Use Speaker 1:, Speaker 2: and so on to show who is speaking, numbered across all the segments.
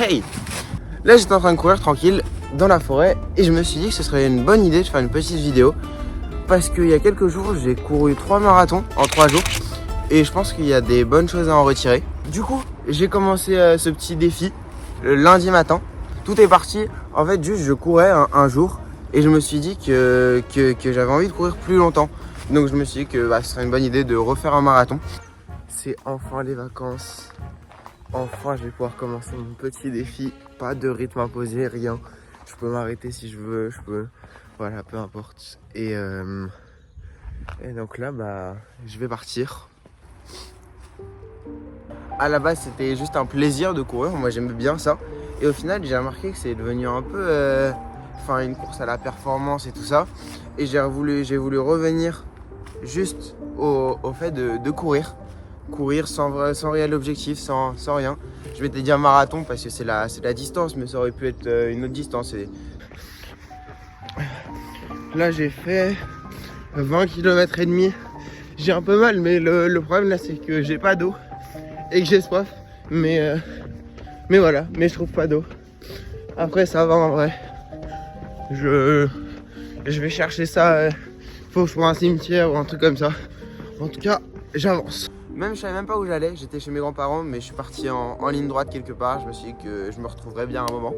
Speaker 1: Hey! Là j'étais en train de courir tranquille dans la forêt et je me suis dit que ce serait une bonne idée de faire une petite vidéo parce qu'il y a quelques jours j'ai couru 3 marathons en 3 jours et je pense qu'il y a des bonnes choses à en retirer. Du coup j'ai commencé ce petit défi le lundi matin. Tout est parti, en fait juste je courais un jour et je me suis dit que j'avais envie de courir plus longtemps. Donc je me suis dit que ce serait une bonne idée de refaire un marathon. C'est enfin les vacances. Enfin, je vais pouvoir commencer mon petit défi. Pas de rythme imposé, rien. Je peux m'arrêter si je veux, voilà, peu importe. Et donc là, je vais partir. À la base, c'était juste un plaisir de courir. Moi, j'aimais bien ça. Et au final, j'ai remarqué que c'est devenu un peu, une course à la performance et tout ça. Et j'ai voulu revenir juste au fait de courir. Courir sans réel objectif, sans rien. Je m'étais dit un marathon parce que c'est la distance, mais ça aurait pu être une autre distance. Et là j'ai fait 20 km et demi. J'ai un peu mal, mais le problème là c'est que j'ai pas d'eau et que j'ai soif. Mais voilà, mais je trouve pas d'eau. Après ça va en vrai. Je vais chercher ça. Faut que je trouve un cimetière ou un truc comme ça. En tout cas, j'avance. Même je savais même pas où j'allais, j'étais chez mes grands-parents, mais je suis parti en ligne droite quelque part. Je me suis dit que je me retrouverais bien un moment.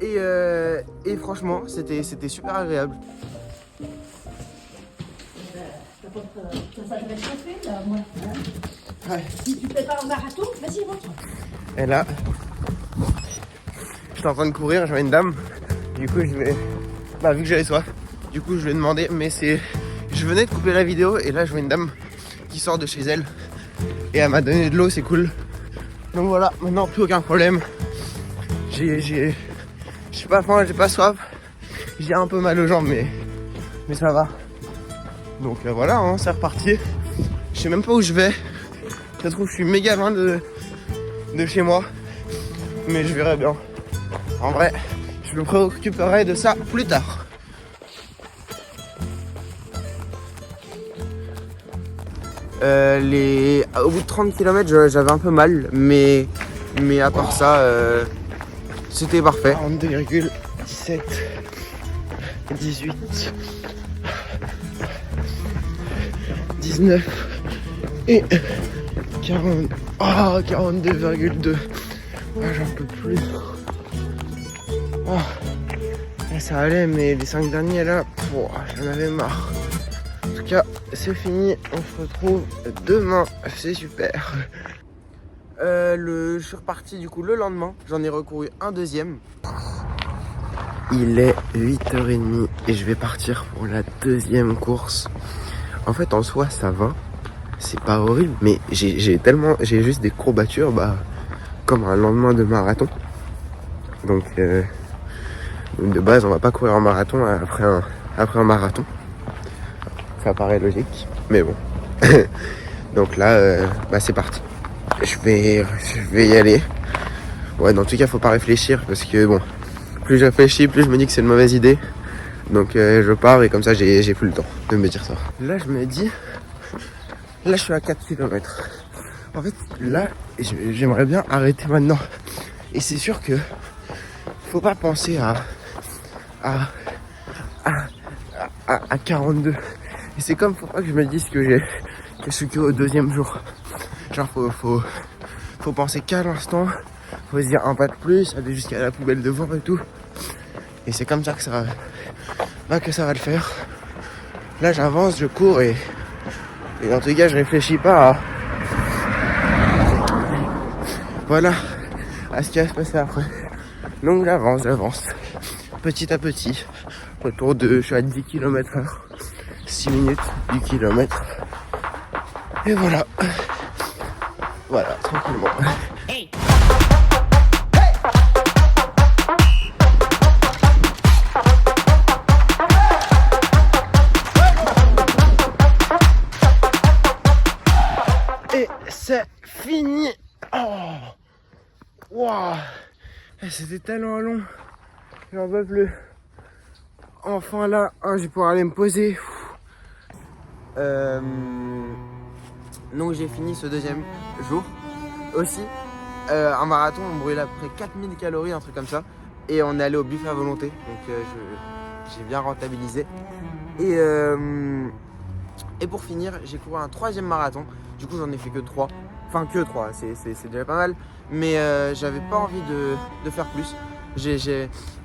Speaker 1: Et franchement, c'était super agréable.
Speaker 2: Ça va être chauffé là, moi. Hein,
Speaker 1: Ouais.
Speaker 2: si tu prépares un marathon, vas-y, montre.
Speaker 1: Et là, j'étais en train de courir, j'avais une dame. Du coup, vu que j'avais soif, du coup, je lui ai demandé, mais je venais de couper la vidéo et là, je vois une dame qui sort de chez elle et elle m'a donné de l'eau, c'est cool. Donc voilà, maintenant plus aucun problème. J'ai pas faim, j'ai pas soif. J'ai un peu mal aux jambes mais ça va. Donc voilà, hein, c'est reparti. Je sais même pas où je vais. Ça se trouve je suis méga loin de chez moi. Mais je verrai bien. En vrai, je me préoccuperai de ça plus tard. Au bout de 30 km, j'avais un peu mal, mais à part ça, c'était parfait. 42,17, 18, 19 et 40. 42,2. J'en peux plus. Là, ça allait, mais les 5 derniers là, j'en avais marre. En tout cas, c'est fini, on se retrouve demain, c'est super. Je suis reparti du coup le lendemain, j'en ai recouru un deuxième. Il est 8h30 et je vais partir pour la deuxième course. En fait, en soi, ça va, c'est pas horrible, mais j'ai juste des courbatures, comme un lendemain de marathon. Donc, de base, on va pas courir un marathon après un marathon. Ça paraît logique, mais bon. Donc là, c'est parti. Je vais y aller. Ouais, dans tout cas, faut pas réfléchir parce que bon, plus je réfléchis, plus je me dis que c'est une mauvaise idée. Donc je pars et comme ça, j'ai plus le temps de me dire ça. Là, je me dis, là, je suis à 4 km. En fait, là, j'aimerais bien arrêter maintenant. Et c'est sûr que faut pas penser à 42. Et c'est comme, faut pas que je me dise que je suis que au deuxième jour. Genre, faut penser qu'à l'instant, faut se dire un pas de plus, aller jusqu'à la poubelle devant et tout. Et c'est comme ça que ça va le faire. Là, j'avance, je cours et en tout cas, je réfléchis pas à ce qui va se passer après. Donc, j'avance. Petit à petit. Je suis à 10 km/h. 6 minutes, 10 km. Et voilà, tranquillement. Hey. Et c'est fini. Wow. C'était tellement long. J'en peux plus. Enfin là, je vais pouvoir aller me poser. Donc j'ai fini ce deuxième jour. Aussi, un marathon, on brûle à peu près 4000 calories, un truc comme ça. Et on est allé au buffet à volonté, donc j'ai bien rentabilisé. Et pour finir, j'ai couru un 3e marathon. Du coup, j'en ai fait que 3. Enfin, que 3, c'est déjà pas mal. Mais j'avais pas envie de faire plus.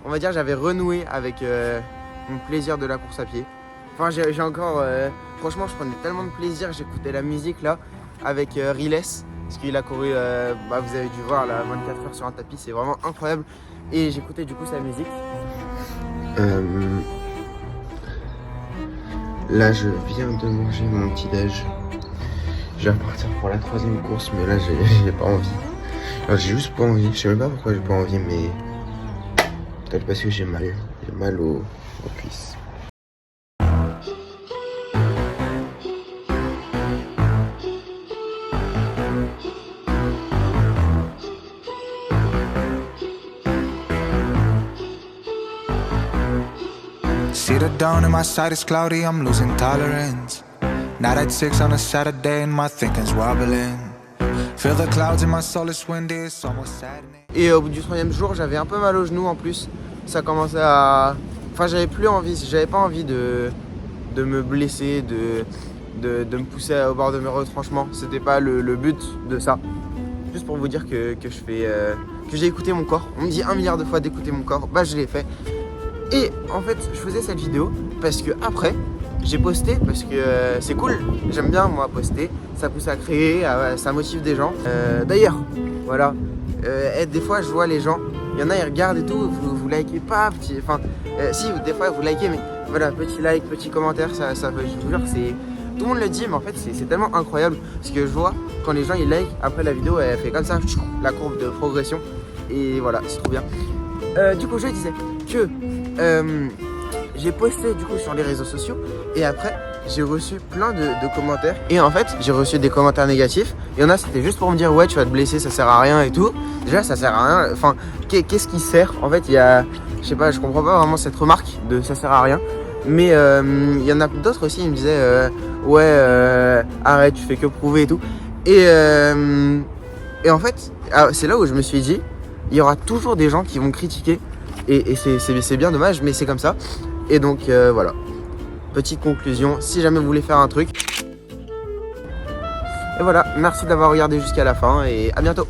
Speaker 1: On va dire, j'avais renoué avec mon plaisir de la course à pied. Enfin, j'ai encore... franchement, je prenais tellement de plaisir. J'écoutais la musique là, avec Riles. Parce qu'il a couru, vous avez dû voir, là, 24 heures sur un tapis. C'est vraiment incroyable. Et j'écoutais du coup sa musique. Là, je viens de manger mon petit déj. Je vais repartir pour la 3e course, mais là, j'ai pas envie. Alors, j'ai juste pas envie. Je sais même pas pourquoi j'ai pas envie, mais peut-être parce que j'ai mal. J'ai mal aux cuisses.
Speaker 3: See the dawn and my sight is cloudy, I'm losing tolerance. Night at 6 on a Saturday and my thinking's wobbling. Feel the clouds and my soul is windy, it's almost saddening.
Speaker 1: Et au bout du 3e jour, j'avais un peu mal au genou en plus. Ça commençait à... Enfin, j'avais pas envie de me blesser, de me pousser au bord de mes retranchements. C'était pas le but de ça. Juste pour vous dire que j'ai écouté mon corps. On me dit 1 milliard de fois d'écouter mon corps. Bah, je l'ai fait. Et en fait, je faisais cette vidéo parce que après, j'ai posté parce que c'est cool. J'aime bien moi poster. Ça pousse à créer, ça motive des gens. D'ailleurs, voilà. Et des fois, je vois les gens. Il y en a, ils regardent et tout. Vous likez pas, petit. Enfin, si des fois vous likez, mais voilà, petit like, petit commentaire, ça je vous jure, c'est. Tout le monde le dit, mais en fait, c'est tellement incroyable parce que je vois quand les gens ils like. Après la vidéo, elle fait comme ça, la courbe de progression. Et voilà, c'est trop bien. Du coup, je disais que j'ai posté du coup sur les réseaux sociaux et après j'ai reçu plein de commentaires et en fait j'ai reçu des commentaires négatifs. Il y en a c'était juste pour me dire ouais tu vas te blesser, ça sert à rien et tout. Déjà ça sert à rien, enfin qu'est-ce qui sert? En fait il y a, je sais pas, je comprends pas vraiment cette remarque de ça sert à rien. Mais il y en a d'autres aussi, ils me disaient ouais arrête, tu fais que prouver et tout. Et en fait c'est là où je me suis dit il y aura toujours des gens qui vont critiquer. Et c'est bien dommage, mais c'est comme ça. Et donc voilà. Petite conclusion, si jamais vous voulez faire un truc. Et voilà, merci d'avoir regardé jusqu'à la fin et à bientôt.